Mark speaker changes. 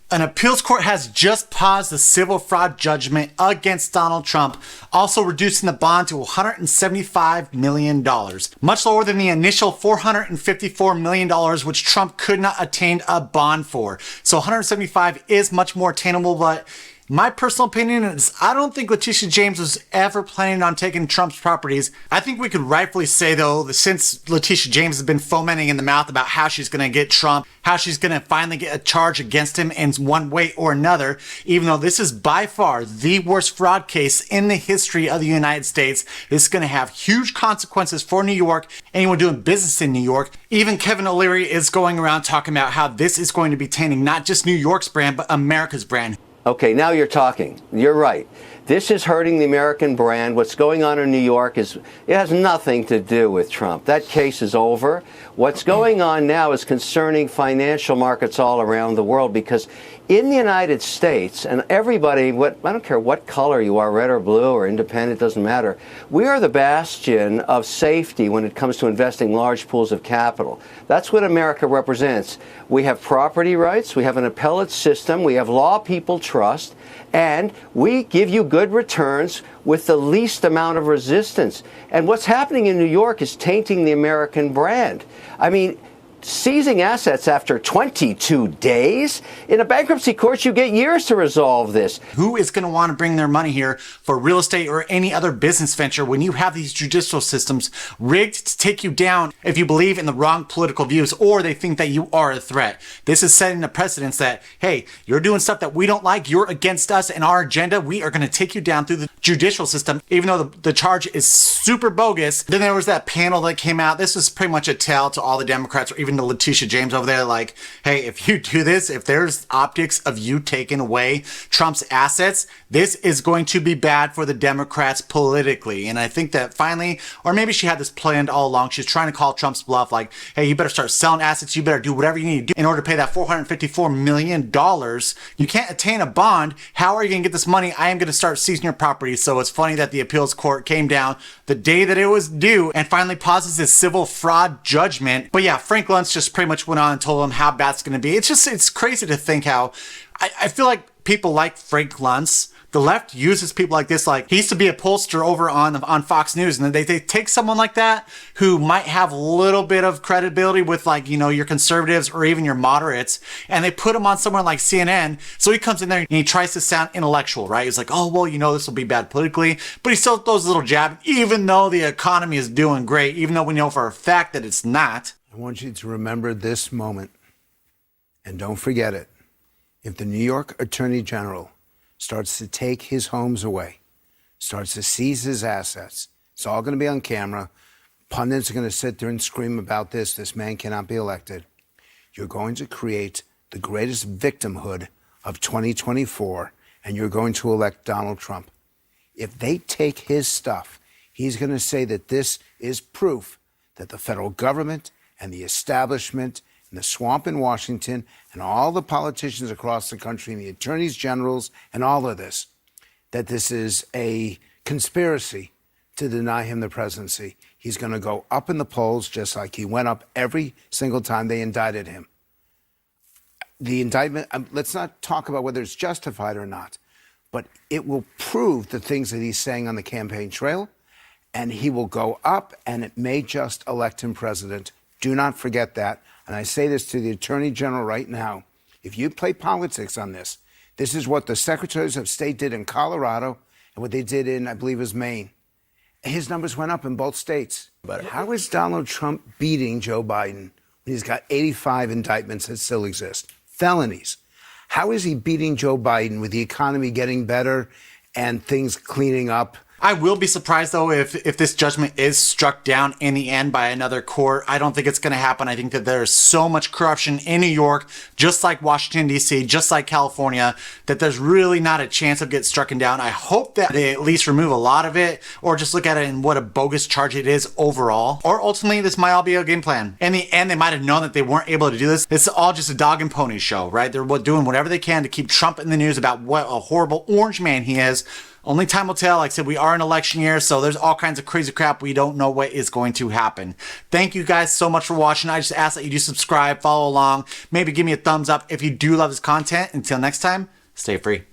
Speaker 1: An appeals court has just paused the civil fraud judgment against Donald Trump, also reducing the bond to $175 million, much lower than the initial $454 million, which Trump could not attain a bond for. So 175 is much more attainable, but my personal opinion is I don't think Letitia James was ever planning on taking Trump's properties. I think we could rightfully say, though, that since Letitia James has been fomenting in the mouth about how she's going to get Trump, how she's going to finally get a charge against him in one way or another, even though this is by far the worst fraud case in the history of the United States, this is going to have huge consequences for New York, anyone doing business in New York. Even Kevin O'Leary is going around talking about how this is going to be tainting not just New York's brand, but America's brand.
Speaker 2: Okay, now you're talking. You're right. This is hurting the American brand. What's going on in New York it has nothing to do with Trump. That case is over. What's going on now is concerning financial markets all around the world, because in the United States, and everybody, I don't care what color you are, red or blue or independent, doesn't matter, we are the bastion of safety when it comes to investing large pools of capital. That's what America represents. We have property rights, we have an appellate system, we have law people trust, and we give you good returns with the least amount of resistance. And what's happening in New York is tainting the American brand. I mean, seizing assets after 22 days? In a bankruptcy court, you get years to resolve this.
Speaker 1: Who is going to want to bring their money here for real estate or any other business venture when you have these judicial systems rigged to take you down if you believe in the wrong political views or they think that you are a threat? This is setting a precedence that, hey, you're doing stuff that we don't like, you're against us and our agenda, we are going to take you down through the judicial system, even though the charge is super bogus. Then there was that panel that came out. This was pretty much a tell to all the Democrats, or even to Letitia James over there, like, hey, if you do this, if there's optics of you taking away Trump's assets, this is going to be bad for the Democrats politically. And I think that finally, or maybe she had this planned all along, she's trying to call Trump's bluff, like, hey, you better start selling assets, you better do whatever you need to do in order to pay that $454 million. You can't attain a bond. How are you going to get this money? I am going to start seizing your property. So it's funny that the appeals court came down the day that it was due and finally pauses this civil fraud judgment. But yeah, Frank Luntz just pretty much went on and told him how bad it's going to be. It's crazy to think how I feel like people like Frank Luntz, the left uses people like this. Like, he used to be a pollster over on Fox News, and they take someone like that who might have a little bit of credibility with, like, you know, your conservatives or even your moderates, and they put him on somewhere like CNN. So he comes in there and he tries to sound intellectual, right? He's like, oh, well, you know, this will be bad politically, but he still throws a little jab, even though the economy is doing great, even though we know for a fact that it's not.
Speaker 3: I want you to remember this moment, and don't forget it. If the New York Attorney General starts to take his homes away, starts to seize his assets, it's all going to be on camera. Pundits are going to sit there and scream about this. This man cannot be elected. You're going to create the greatest victimhood of 2024, and you're going to elect Donald Trump. If they take his stuff, he's going to say that this is proof that the federal government and the establishment and the swamp in Washington and all the politicians across the country and the attorneys generals and all of this, that this is a conspiracy to deny him the presidency. He's going to go up in the polls just like he went up every single time they indicted him. The indictment, let's not talk about whether it's justified or not, but it will prove the things that he's saying on the campaign trail, and he will go up, and it may just elect him president. Do not forget that. And I say this to the Attorney General right now. If you play politics on this, this is what the secretaries of state did in Colorado and what they did in, I believe it was Maine. His numbers went up in both states. But how is Donald Trump beating Joe Biden when he's got 85 indictments that still exist? Felonies. How is he beating Joe Biden with the economy getting better and things cleaning up?
Speaker 1: I will be surprised, though, if this judgment is struck down in the end by another court. I don't think it's going to happen. I think that there's so much corruption in New York, just like Washington, D.C., just like California, that there's really not a chance of getting struck down. I hope that they at least remove a lot of it, or just look at it in what a bogus charge it is overall. Or ultimately, this might all be a game plan. In the end, they might have known that they weren't able to do this. It's all just a dog and pony show, right? They're doing whatever they can to keep Trump in the news about what a horrible orange man he is, Only time will tell. Like I said, we are in election year, so there's all kinds of crazy crap. We don't know what is going to happen. Thank you guys so much for watching. I just ask that you do subscribe, follow along, maybe give me a thumbs up if you do love this content. Until next time, stay free.